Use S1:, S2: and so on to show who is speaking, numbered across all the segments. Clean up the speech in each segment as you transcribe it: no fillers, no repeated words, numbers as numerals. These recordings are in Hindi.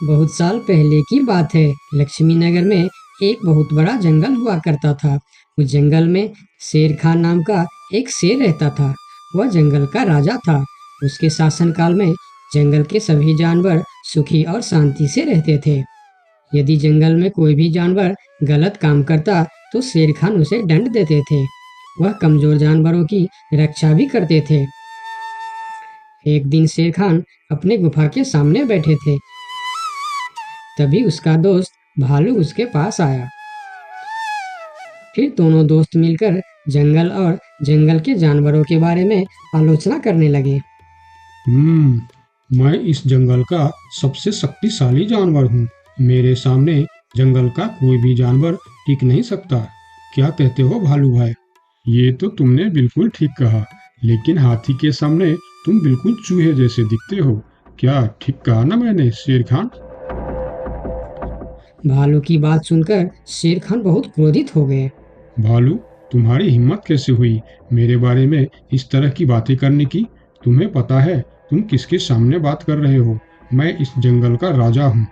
S1: बहुत साल पहले की बात है। लक्ष्मी नगर में एक बहुत बड़ा जंगल हुआ करता था। उस जंगल में शेर खान नाम का एक शेर रहता था। वह जंगल का राजा था। उसके शासनकाल में जंगल के सभी जानवर सुखी और शांति से रहते थे। यदि जंगल में कोई भी जानवर गलत काम करता तो शेर खान उसे दंड देते थे। वह कमजोर जानवरों की रक्षा भी करते थे। एक दिन शेर खान अपने गुफा के सामने बैठे थे। तभी उसका दोस्त भालू उसके पास आया। फिर दोनों दोस्त मिलकर जंगल और जंगल के जानवरों के बारे में आलोचना करने लगे।
S2: मैं इस जंगल का सबसे शक्तिशाली जानवर हूँ। मेरे सामने जंगल का कोई भी जानवर टिक नहीं सकता। क्या कहते हो भालू भाई? ये तो तुमने बिल्कुल ठीक कहा, लेकिन हाथी के सामने तुम बिल्कुल चूहे जैसे दिखते हो। क्या ठीक कहा ना मैंने शेर खान?
S1: भालू की बात सुनकर शेर खान बहुत क्रोधित हो गए।
S2: भालू, तुम्हारी हिम्मत कैसे हुई मेरे बारे में इस तरह की बातें करने की? तुम्हें पता है तुम किसके सामने बात कर रहे हो? मैं इस जंगल का राजा हूँ।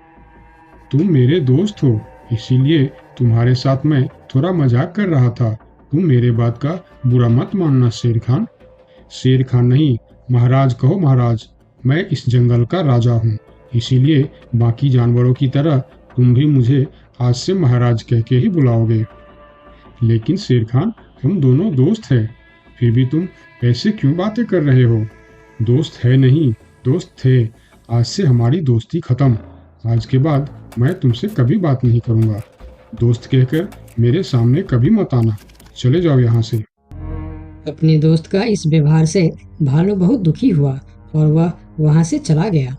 S2: तुम मेरे दोस्त हो, इसीलिए तुम्हारे साथ मैं थोड़ा मजाक कर रहा था। तुम मेरे बात का बुरा मत मानना शेर खान। शेर खान नहीं, महाराज कहो महाराज। मैं इस जंगल का राजा हूँ, इसीलिए बाकी जानवरों की तरह तुम भी मुझे आज से महाराज कह के ही बुलाओगे। लेकिन शेर खान, हम दोनों दोस्त हैं, फिर भी तुम ऐसे क्यों बातें कर रहे हो? दोस्त है नहीं, दोस्त थे। आज से हमारी दोस्ती खत्म। आज के बाद मैं तुमसे कभी बात नहीं करूंगा। दोस्त कहकर मेरे सामने कभी मत आना। चले जाओ यहाँ से।
S1: अपने दोस्त का इस व्यवहार से भालू बहुत दुखी हुआ और वह वहां से चला गया।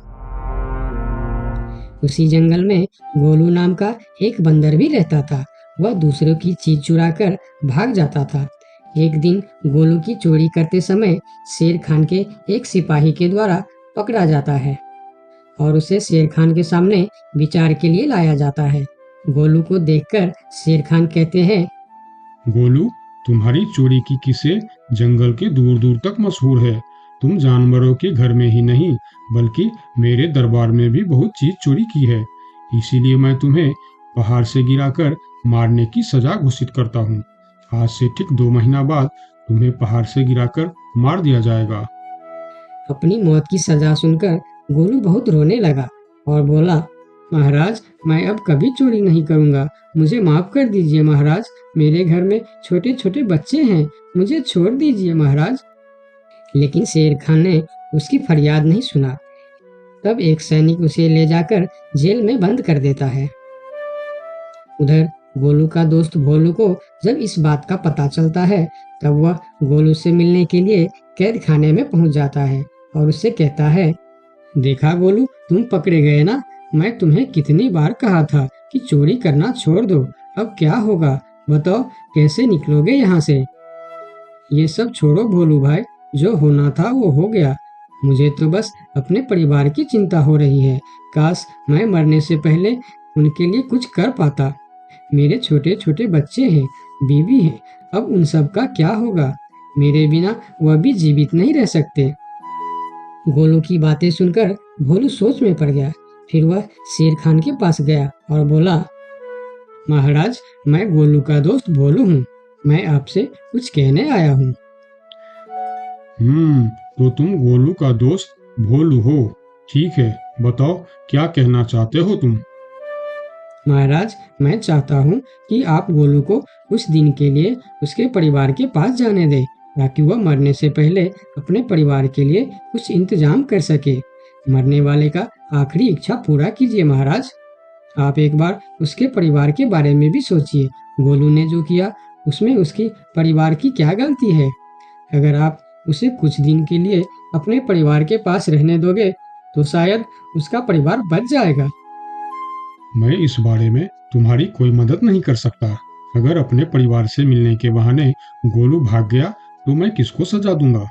S1: उसी जंगल में गोलू नाम का एक बंदर भी रहता था। वह दूसरों की चीज चुराकर भाग जाता था। एक दिन गोलू की चोरी करते समय शेर खान के एक सिपाही के द्वारा पकड़ा जाता है और उसे शेर खान के सामने विचार के लिए लाया जाता है। गोलू को देखकर शेर खान कहते हैं,
S2: गोलू, तुम्हारी चोरी की किस्से जंगल के दूर दूर तक मशहूर है। तुम जानवरों के घर में ही नहीं, बल्कि मेरे दरबार में भी बहुत चीज चोरी की है। इसीलिए मैं तुम्हें पहाड़ से गिराकर मारने की सजा घोषित करता हूँ। आज से ठीक 2 महीना बाद तुम्हें पहाड़ से गिराकर मार दिया जाएगा।
S1: अपनी मौत की सजा सुनकर गोलू बहुत रोने लगा और बोला, महाराज, मैं अब कभी चोरी नहीं करूंगा। मुझे माफ कर दीजिए महाराज। मेरे घर में छोटे छोटे बच्चे हैं, मुझे छोड़ दीजिए महाराज। लेकिन शेर खान ने उसकी फरियाद नहीं सुना। तब एक सैनिक उसे ले जाकर जेल में बंद कर देता है। उधर गोलू का दोस्त भोलू को जब इस बात का पता चलता है, तब वह गोलू से मिलने के लिए कैद खाने में पहुंच जाता है और उससे कहता है, देखा गोलू, तुम पकड़े गए ना। मैं तुम्हें कितनी बार कहा था कि चोरी करना छोड़ दो। अब क्या होगा बताओ, कैसे निकलोगे यहाँ से? ये सब छोड़ो भोलू भाई, जो होना था वो हो गया। मुझे तो बस अपने परिवार की चिंता हो रही है। काश मैं मरने से पहले उनके लिए कुछ कर पाता। मेरे छोटे छोटे बच्चे हैं, बीवी है, अब उन सब का क्या होगा? मेरे बिना वह भी जीवित नहीं रह सकते। गोलू की बातें सुनकर भोलू सोच में पड़ गया। फिर वह शेर खान के पास गया और बोला, महाराज, मैं गोलू का दोस्त भोलू हूँ। मैं आपसे कुछ कहने आया हूँ।
S2: तो तुम गोलू का दोस्त भोलू हो? ठीक है, बताओ क्या कहना चाहते हो तुम?
S1: महाराज, मैं चाहता हूँ कि आप गोलू को कुछ दिन के लिए उसके परिवार के पास जाने दें, ताकि वह मरने से पहले अपने परिवार के लिए कुछ इंतजाम कर सके। मरने वाले का आखिरी इच्छा पूरा कीजिए महाराज। आप एक बार उसके परिवार के बारे में भी सोचिए। गोलू ने जो किया उसमें उसकी परिवार की क्या गलती है? अगर आप उसे कुछ दिन के लिए अपने परिवार के पास रहने दोगे तो शायद उसका परिवार बच जाएगा।
S2: मैं इस बारे में तुम्हारी कोई मदद नहीं कर सकता। अगर अपने परिवार से मिलने के बहाने गोलू भाग गया तो मैं किसको सजा दूंगा?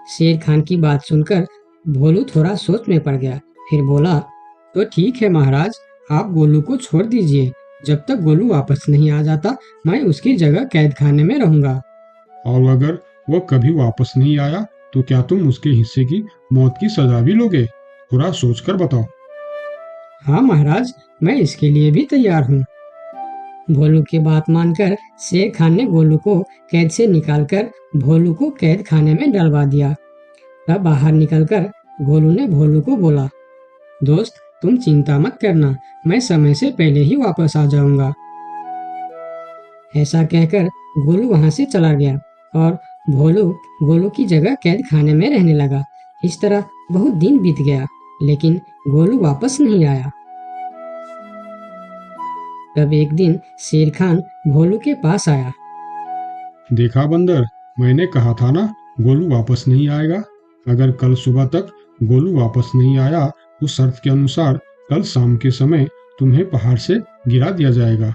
S1: शेर खान की बात सुनकर भोलू थोड़ा सोच में पड़ गया। फिर बोला, तो ठीक है महाराज, आप गोलू को छोड़ दीजिए। जब तक गोलू वापस नहीं आ जाता, मैं उसकी जगह कैद खाने में रहूंगा।
S2: और अगर वो कभी वापस नहीं आया तो क्या तुम उसके हिस्से की मौत की सजा भी लोगे? थोड़ा सोचकर बताओ।
S1: हाँ महाराज, मैं इसके लिए भी तैयार हूँ। भोलू की बात मानकर शेर खान ने गोलू को कैद से निकालकर भोलू को कैद खाने में डलवा दिया। तब बाहर निकलकर गोलू ने भोलू को बोला, दोस्त तुम चिंता मत करना, मैं समय से पहले ही वापस आ जाऊंगा। ऐसा कहकर गोलू वहां से चला गया और भोलू गोलू की जगह कैद खाने में रहने लगा। इस तरह बहुत दिन बीत गया, लेकिन गोलू वापस नहीं आया। तब एक दिन शेर खान भोलू के पास आया।
S2: देखा बंदर, मैंने कहा था ना गोलू वापस नहीं आएगा। अगर कल सुबह तक गोलू वापस नहीं आया तो शर्त के अनुसार कल शाम के समय तुम्हें पहाड़ से गिरा दिया जाएगा।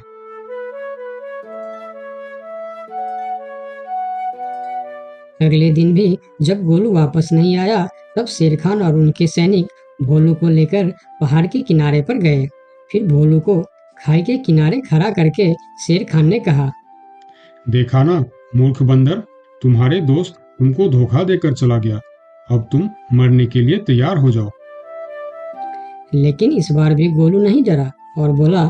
S1: अगले दिन भी जब गोलू वापस नहीं आया, तब शेर खान और उनके सैनिक भोलू को लेकर पहाड़ के किनारे पर गए। फिर भोलू को खाई के किनारे खड़ा करके शेर खान ने कहा,
S2: देखा ना मूर्ख बंदर, तुम्हारे दोस्त तुमको धोखा देकर चला गया। अब तुम मरने के लिए तैयार हो जाओ।
S1: लेकिन इस बार भी गोलू नहीं डरा और बोला,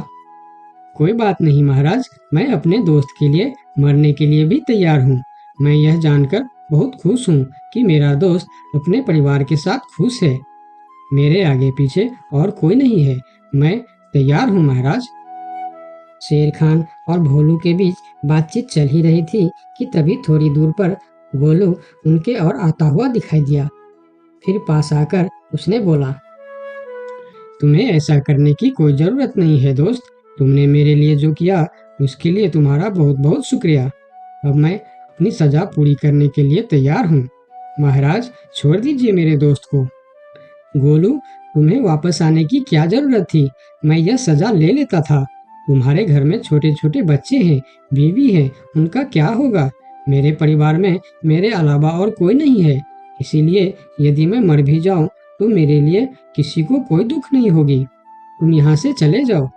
S1: कोई बात नहीं महाराज, मैं अपने दोस्त के लिए मरने के लिए भी तैयार हूँ। मैं यह जानकर बहुत खुश हूँ कि मेरा दोस्त अपने परिवार के साथ खुश है। मेरे आगे पीछे और कोई नहीं है, मैं तैयार हूँ महाराज। शेर खान और भोलू के बीच बातचीत चल ही रही थी कि तभी थोड़ी दूर पर गोलू उनके और आता हुआ दिखाई दिया। फिर पास आकर उसने बोला, तुम्हें ऐसा करने की कोई जरूरत नहीं है दोस्त। तुमने मेरे लिए जो किया उसके लिए तुम्हारा बहुत बहुत शुक्रिया। अब मैं अपनी सजा पूरी करने के लिए तैयार हूँ। महाराज छोड़ दीजिए मेरे दोस्त को। गोलू, तुम्हें वापस आने की क्या जरूरत थी? मैं यह सजा ले लेता था। तुम्हारे घर में छोटे छोटे बच्चे हैं, बीवी है, उनका क्या होगा? मेरे परिवार में मेरे अलावा और कोई नहीं है। इसीलिए यदि मैं मर भी जाऊं तो मेरे लिए किसी को कोई दुख नहीं होगी। तुम यहाँ से चले जाओ।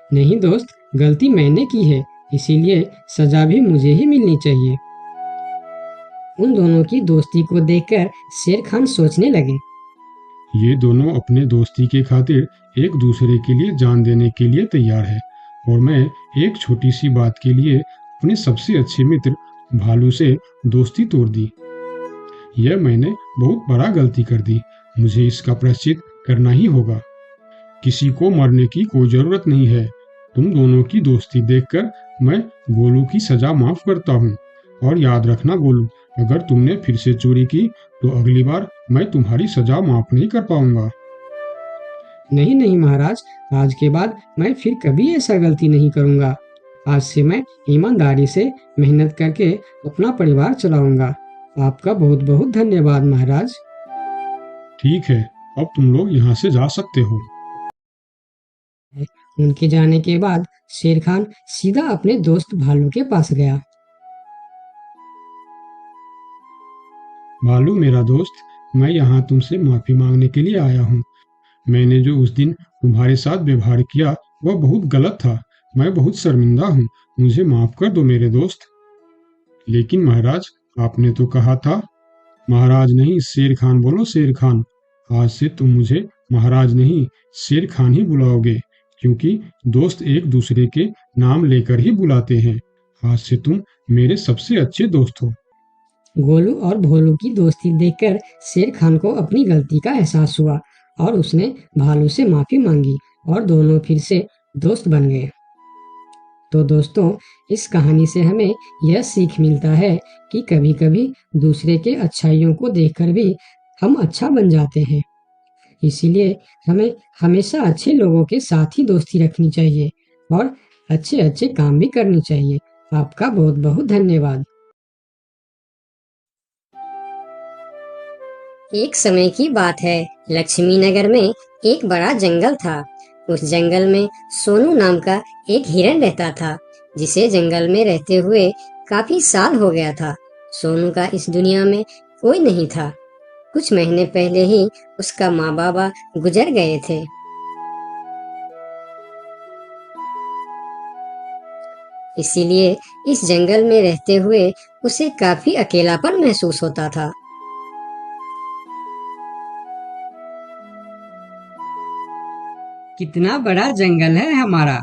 S1: नहीं दोस्त, गलती मैंने की है, इसीलिए सजा भी मुझे ही मिलनी चाहिए। उन दोनों की दोस्ती को देखकर शेर खान सोचने लगे,
S2: ये दोनों अपने दोस्ती के खातिर एक दूसरे के लिए जान देने के लिए तैयार है, और मैं एक छोटी सी बात के लिए अपने सबसे अच्छे मित्र भालू से दोस्ती तोड़ दी। यह मैंने बहुत बड़ा गलती कर दी। मुझे इसका प्रायश्चित करना ही होगा। किसी को मरने की कोई जरूरत नहीं है। तुम दोनों की दोस्ती देखकर मैं गोलू की सजा माफ करता हूँ। और याद रखना गोलू, अगर तुमने फिर से चोरी की तो अगली बार मैं तुम्हारी सजा माफ नहीं कर पाऊंगा।
S1: नहीं नहीं महाराज, आज के बाद मैं फिर कभी ऐसा गलती नहीं करूंगा। आज से मैं ईमानदारी से मेहनत करके अपना परिवार चलाऊंगा। आपका बहुत बहुत धन्यवाद महाराज।
S2: ठीक है, अब तुम लोग यहाँ से जा सकते हो।
S1: उनके जाने के बाद शेर खान सीधा अपने दोस्त भालू के पास गया।
S2: भालू मेरा दोस्त, मैं यहाँ तुमसे माफी मांगने के लिए आया हूँ। मैंने जो उस दिन तुम्हारे साथ व्यवहार किया वह बहुत गलत था। मैं बहुत शर्मिंदा हूँ। मुझे माफ कर दो मेरे दोस्त। लेकिन महाराज, आपने तो कहा था। महाराज नहीं, शेर खान बोलो, शेर खान। आज से तुम मुझे महाराज नहीं, शेर खान ही बुलाओगे, क्योंकि दोस्त एक दूसरे के नाम लेकर ही बुलाते हैं। आज से तुम मेरे सबसे अच्छे दोस्त हो।
S1: गोलू और भोलू की दोस्ती देखकर शेर खान को अपनी गलती का एहसास हुआ और उसने भालू से माफी मांगी और दोनों फिर से दोस्त बन गए। तो दोस्तों, इस कहानी से हमें यह सीख मिलता है कि कभी-कभी दूसरे के अच्छाइयों को देखकर भी हम अच्छा बन जाते हैं। इसीलिए हमें हमेशा अच्छे लोगों के साथ ही दोस्ती रखनी चाहिए और अच्छे अच्छे काम भी करनी चाहिए। आपका बहुत बहुत धन्यवाद।
S3: एक समय की बात है, लक्ष्मी नगर में एक बड़ा जंगल था। उस जंगल में सोनू नाम का एक हिरन रहता था, जिसे जंगल में रहते हुए काफी साल हो गया था। सोनू का इस दुनिया में कोई नहीं था। कुछ महीने पहले ही उसका माँ बाबा गुजर गए थे। इसीलिए इस जंगल में रहते हुए उसे काफी अकेलापन महसूस होता था।
S1: कितना बड़ा जंगल है हमारा,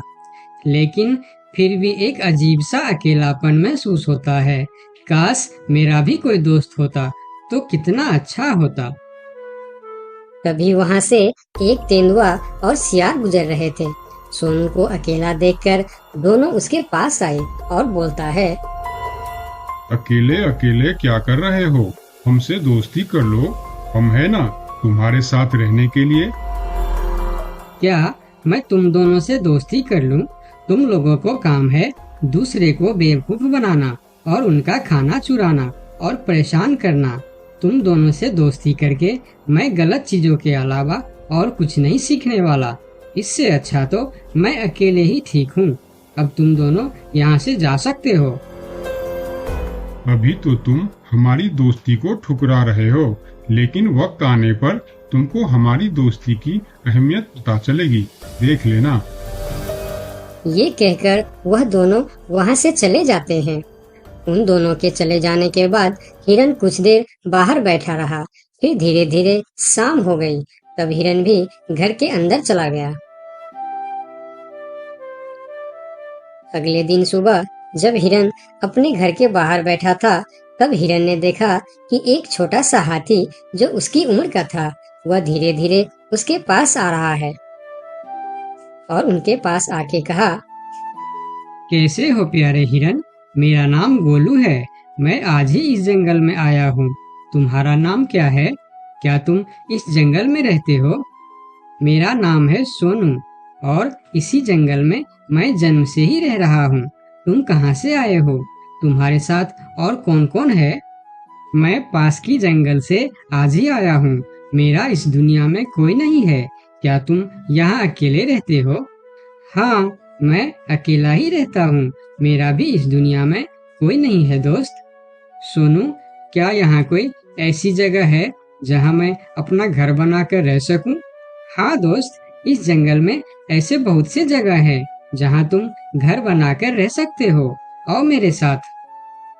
S1: लेकिन फिर भी एक अजीब सा अकेलापन महसूस होता है। काश मेरा भी कोई दोस्त होता तो कितना अच्छा होता।
S3: तभी वहां से एक तेंदुआ और सियार गुजर रहे थे। सोनू को अकेला देखकर दोनों उसके पास आए और बोलता है,
S2: अकेले अकेले क्या कर रहे हो? हमसे दोस्ती कर लो, हम है ना तुम्हारे साथ रहने के लिए।
S1: क्या मैं तुम दोनों से दोस्ती कर लूं? तुम लोगों को काम है दूसरे को बेवकूफ बनाना और उनका खाना चुराना और परेशान करना। तुम दोनों से दोस्ती करके मैं गलत चीजों के अलावा और कुछ नहीं सीखने वाला। इससे अच्छा तो मैं अकेले ही ठीक हूँ। अब तुम दोनों यहाँ से जा सकते हो।
S2: अभी तो तुम हमारी दोस्ती को ठुकरा रहे हो, लेकिन वक्त आने पर तुमको हमारी दोस्ती की अहमियत पता चलेगी, देख लेना।
S3: ये कहकर वह दोनों वहां से चले जाते हैं। उन दोनों के चले जाने के बाद हिरन कुछ देर बाहर बैठा रहा। फिर धीरे धीरे शाम हो गई। तब हिरन भी घर के अंदर चला गया। अगले दिन सुबह जब हिरन अपने घर के बाहर बैठा था, तब हिरन ने देखा कि एक छोटा सा हाथी जो उसकी उम्र का था, वह धीरे धीरे उसके पास आ रहा है और उनके पास आके कहा,
S1: कैसे हो प्यारे हिरन? मेरा नाम गोलू है। मैं आज ही इस जंगल में आया हूँ। तुम्हारा नाम क्या है? क्या तुम इस जंगल में रहते हो? मेरा नाम है सोनू और इसी जंगल में मैं जन्म से ही रह रहा हूँ। तुम कहाँ से आए हो? तुम्हारे साथ और कौन कौन है? मैं पास की जंगल से आज ही आया हूँ। मेरा इस दुनिया में कोई नहीं है। क्या तुम यहाँ अकेले रहते हो? हाँ, मैं अकेला ही रहता हूँ। मेरा भी इस दुनिया में कोई नहीं है दोस्त। सोनू, क्या यहाँ कोई ऐसी जगह है जहाँ मैं अपना घर बनाकर रह सकूं? हाँ दोस्त, इस जंगल में ऐसे बहुत से जगह हैं जहाँ तुम घर बनाकर रह सकते हो। आओ मेरे साथ।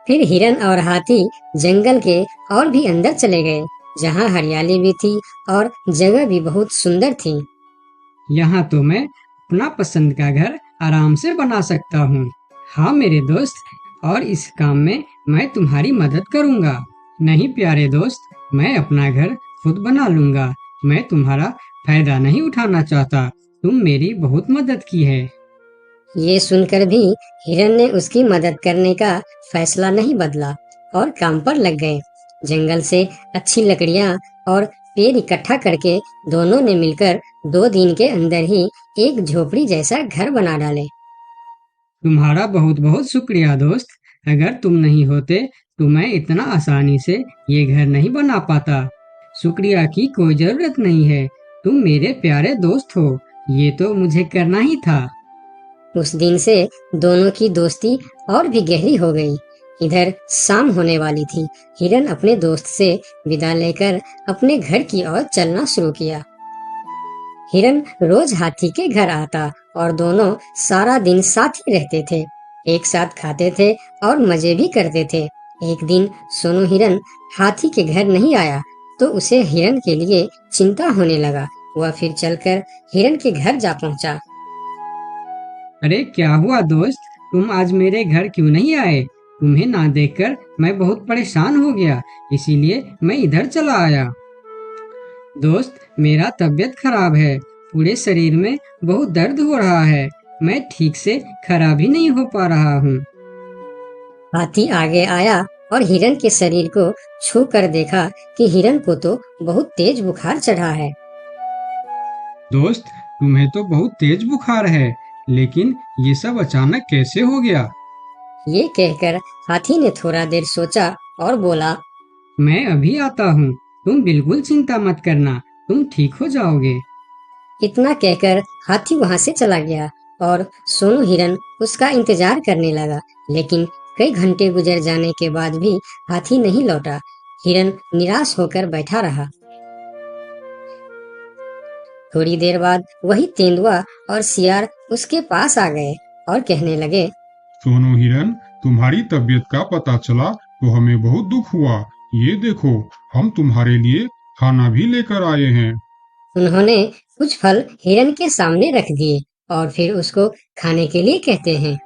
S3: फिर हिरन और हाथी जंगल के और भी अंदर चले गए, जहाँ हरियाली भी थी और जगह भी बहुत सुंदर थी।
S1: यहाँ तो मैं अपना पसंद का घर आराम से बना सकता हूँ। हाँ मेरे दोस्त, और इस काम में मैं तुम्हारी मदद करूँगा। नहीं प्यारे दोस्त, मैं अपना घर खुद बना लूँगा। मैं तुम्हारा फायदा नहीं उठाना चाहता। तुम मेरी बहुत मदद की है।
S3: ये सुनकर भी हिरन ने उसकी मदद करने का फैसला नहीं बदला और काम पर लग गए। जंगल से अच्छी लकड़ियाँ और पेड़ इकट्ठा करके दोनों ने मिलकर 2 दिन के अंदर ही एक झोपड़ी जैसा घर बना डाले।
S1: तुम्हारा बहुत बहुत शुक्रिया दोस्त। अगर तुम नहीं होते तो मैं इतना आसानी से ये घर नहीं बना पाता। शुक्रिया की कोई जरूरत नहीं है। तुम मेरे प्यारे दोस्त हो। ये तो मुझे करना ही था।
S3: उस दिन से दोनों की दोस्ती और भी गहरी हो गई। इधर शाम होने वाली थी। हिरन अपने दोस्त से विदा लेकर अपने घर की ओर चलना शुरू किया। हिरन रोज हाथी के घर आता और दोनों सारा दिन साथ ही रहते थे। एक साथ खाते थे और मजे भी करते थे। एक दिन सोनू हिरन हाथी के घर नहीं आया तो उसे हिरन के लिए चिंता होने लगा। वह फिर चलकर हिरन के घर जा पहुंचा।
S1: अरे क्या हुआ दोस्त, तुम आज मेरे घर क्यों नहीं आए? तुम्हें ना देखकर मैं बहुत परेशान हो गया, इसीलिए मैं इधर चला आया। दोस्त, मेरा तबीयत खराब है। पूरे शरीर में बहुत दर्द हो रहा है। मैं ठीक से खड़ा भी नहीं हो पा रहा हूँ।
S3: हाथी आगे आया और हिरन के शरीर को छू कर देखा कि हिरन को तो बहुत तेज बुखार चढ़ा है।
S1: दोस्त, तुम्हें तो बहुत तेज बुखार है, लेकिन ये सब अचानक कैसे हो गया?
S3: ये कहकर हाथी ने थोड़ा देर सोचा और बोला,
S1: मैं अभी आता हूँ। तुम बिल्कुल चिंता मत करना, तुम ठीक हो जाओगे।
S3: इतना कहकर हाथी वहां से चला गया और सोनू हिरन उसका इंतजार करने लगा। लेकिन कई घंटे गुजर जाने के बाद भी हाथी नहीं लौटा। हिरन निराश होकर बैठा रहा। थोड़ी देर बाद वही तेंदुआ और सियार उसके पास आ गए और कहने लगे,
S2: सोनू हिरन, तुम्हारी तबीयत का पता चला तो हमें बहुत दुख हुआ। ये देखो, हम तुम्हारे लिए खाना भी लेकर आए हैं।
S3: उन्होंने कुछ फल हिरन के सामने रख दिए और फिर उसको खाने के लिए कहते हैं।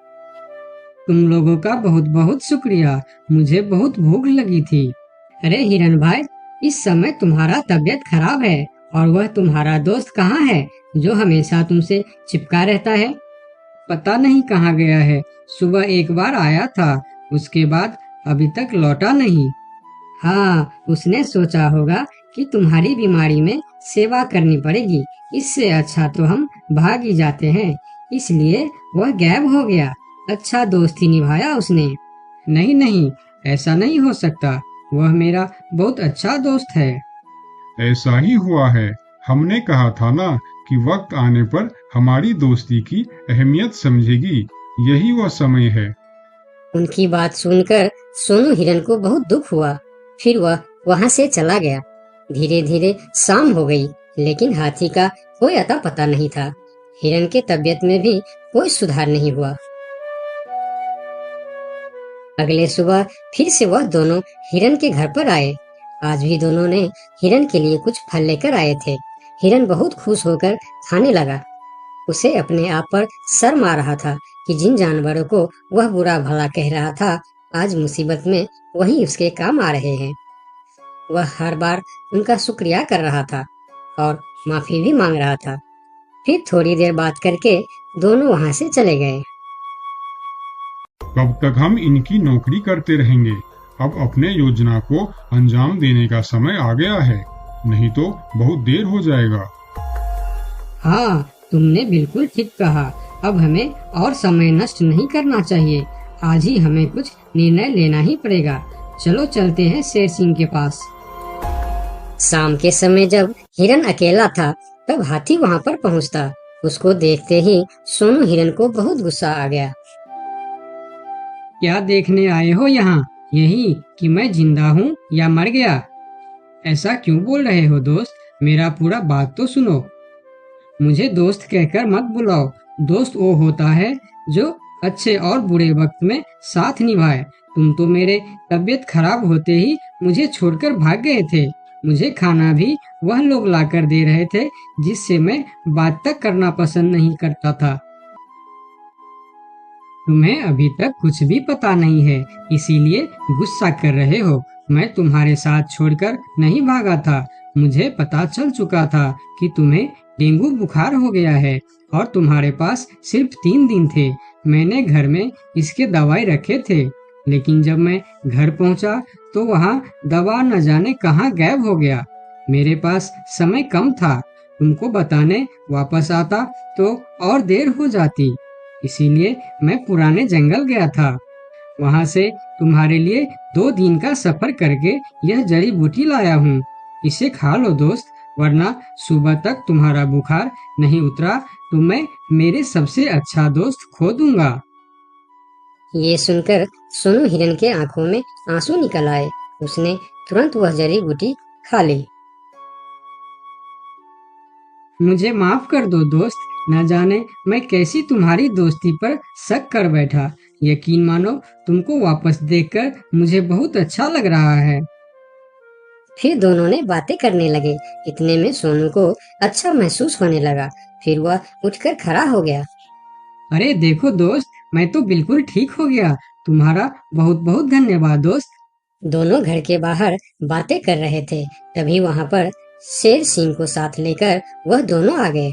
S1: तुम लोगों का बहुत बहुत शुक्रिया, मुझे बहुत भूख लगी थी। अरे हिरन भाई, इस समय तुम्हारा तबीयत खराब है और वह तुम्हारा दोस्त कहाँ है जो हमेशा तुमसे चिपका रहता है? पता नहीं कहाँ गया है। सुबह एक बार आया था, उसके बाद अभी तक लौटा नहीं। हाँ, उसने सोचा होगा कि तुम्हारी बीमारी में सेवा करनी पड़ेगी, इससे अच्छा तो हम भाग ही जाते हैं, इसलिए वह गायब हो गया। अच्छा दोस्त ही निभाया उसने। नहीं नहीं, ऐसा नहीं हो सकता, वह मेरा बहुत अच्छा दोस्त है।
S2: ऐसा ही हुआ है। हमने कहा था ना कि वक्त आने पर हमारी दोस्ती की अहमियत समझेगी। यही वह समय है।
S3: उनकी बात सुनकर सोनू हिरन को बहुत दुख हुआ। फिर वह वहां से चला गया। धीरे धीरे शाम हो गई, लेकिन हाथी का कोई अता पता नहीं था। हिरन के तबीयत में भी कोई सुधार नहीं हुआ। अगले सुबह फिर से वह दोनों हिरन के घर पर आए। आज भी दोनों ने हिरन के लिए कुछ फल लेकर आए थे। हिरन बहुत खुश होकर खाने लगा। उसे अपने आप पर शर्म आ रहा था कि जिन जानवरों को वह बुरा भला कह रहा था, आज मुसीबत में वही उसके काम आ रहे हैं। वह हर बार उनका शुक्रिया कर रहा था और माफी भी मांग रहा था। फिर थोड़ी देर बात करके दोनों वहां से चले गए।
S2: कब तक हम इनकी नौकरी करते रहेंगे? अब अपने योजना को अंजाम देने का समय आ गया है, नहीं तो बहुत देर हो जाएगा।
S1: हाँ, तुमने बिल्कुल ठीक कहा। अब हमें और समय नष्ट नहीं करना चाहिए। आज ही हमें कुछ निर्णय लेना ही पड़ेगा। चलो चलते हैं शेर सिंह के पास।
S3: शाम के समय जब हिरन अकेला था, तब हाथी वहां पर पहुंचता। उसको देखते ही सोनू हिरन को बहुत गुस्सा आ गया।
S1: क्या देखने आए हो यहाँ? यही कि मैं जिंदा हूँ या मर गया? ऐसा क्यों बोल रहे हो दोस्त? मेरा पूरा बात तो सुनो। मुझे दोस्त कहकर मत बुलाओ। दोस्त वो होता है जो अच्छे और बुरे वक्त में साथ निभाए। तुम तो मेरे तबीयत खराब होते ही मुझे छोड़कर भाग गए थे। मुझे खाना भी वह लोग लाकर दे रहे थे जिससे मैं बात तक करना पसंद नहीं करता था। तुम्हें अभी तक कुछ भी पता नहीं है, इसीलिए गुस्सा कर रहे हो। मैं तुम्हारे साथ छोड़कर नहीं भागा था। मुझे पता चल चुका था कि तुम्हें डेंगू बुखार हो गया है और तुम्हारे पास सिर्फ 3 दिन थे। मैंने घर में इसके दवाई रखे थे, लेकिन जब मैं घर पहुंचा तो वहाँ दवा न जाने कहाँ गायब हो गया। मेरे पास समय कम था। तुमको बताने वापस आता तो और देर हो जाती, इसीलिए मैं पुराने जंगल गया था। वहाँ से तुम्हारे लिए 2 दिन का सफर करके यह जड़ी बूटी लाया हूँ। इसे खा लो दोस्त, वरना सुबह तक तुम्हारा बुखार नहीं उतरा तो मैं मेरे सबसे अच्छा दोस्त खो दूंगा।
S3: ये सुनकर सोनू हिरन के आंखों में आंसू निकल आए। उसने तुरंत वह जड़ी बूटी खा ली।
S1: मुझे माफ कर दो दोस्त, न जाने मैं कैसी तुम्हारी दोस्ती पर शक कर बैठा। यकीन मानो, तुमको वापस देखकर मुझे बहुत अच्छा लग रहा है।
S3: फिर दोनों ने बातें करने लगे। इतने में सोनू को अच्छा महसूस होने लगा। फिर वह उठकर खड़ा हो गया।
S1: अरे देखो दोस्त, मैं तो बिल्कुल ठीक हो गया। तुम्हारा बहुत बहुत धन्यवाद दोस्त।
S3: दोनों घर के बाहर बातें कर रहे थे, तभी वहां पर शेर सिंह को साथ लेकर वह दोनों आ गए।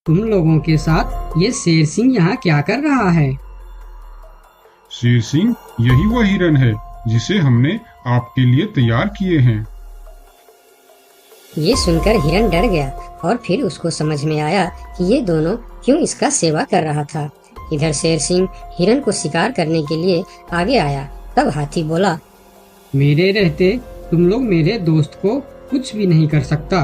S1: तुम लोगों के साथ ये शेर सिंह यहाँ क्या कर रहा है?
S2: शेर सिंह, यही वह हिरन है जिसे हमने आपके लिए तैयार किए हैं।
S3: ये सुनकर हिरन डर गया और फिर उसको समझ में आया कि ये दोनों क्यों इसका सेवा कर रहा था। इधर शेर सिंह हिरन को शिकार करने के लिए आगे आया। तब हाथी बोला,
S1: मेरे रहते तुम लोग मेरे दोस्त को कुछ भी नहीं कर सकता।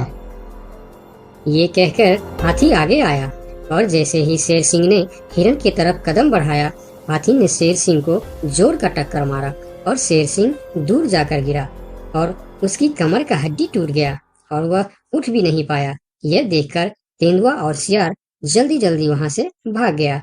S3: ये कहकर हाथी आगे आया और जैसे ही शेर सिंह ने हिरन की तरफ कदम बढ़ाया, हाथी ने शेर सिंह को जोर का टक्कर मारा और शेर सिंह दूर जाकर गिरा और उसकी कमर का हड्डी टूट गया और वह उठ भी नहीं पाया। यह देखकर तेंदुआ और सियार जल्दी जल्दी वहां से भाग गया।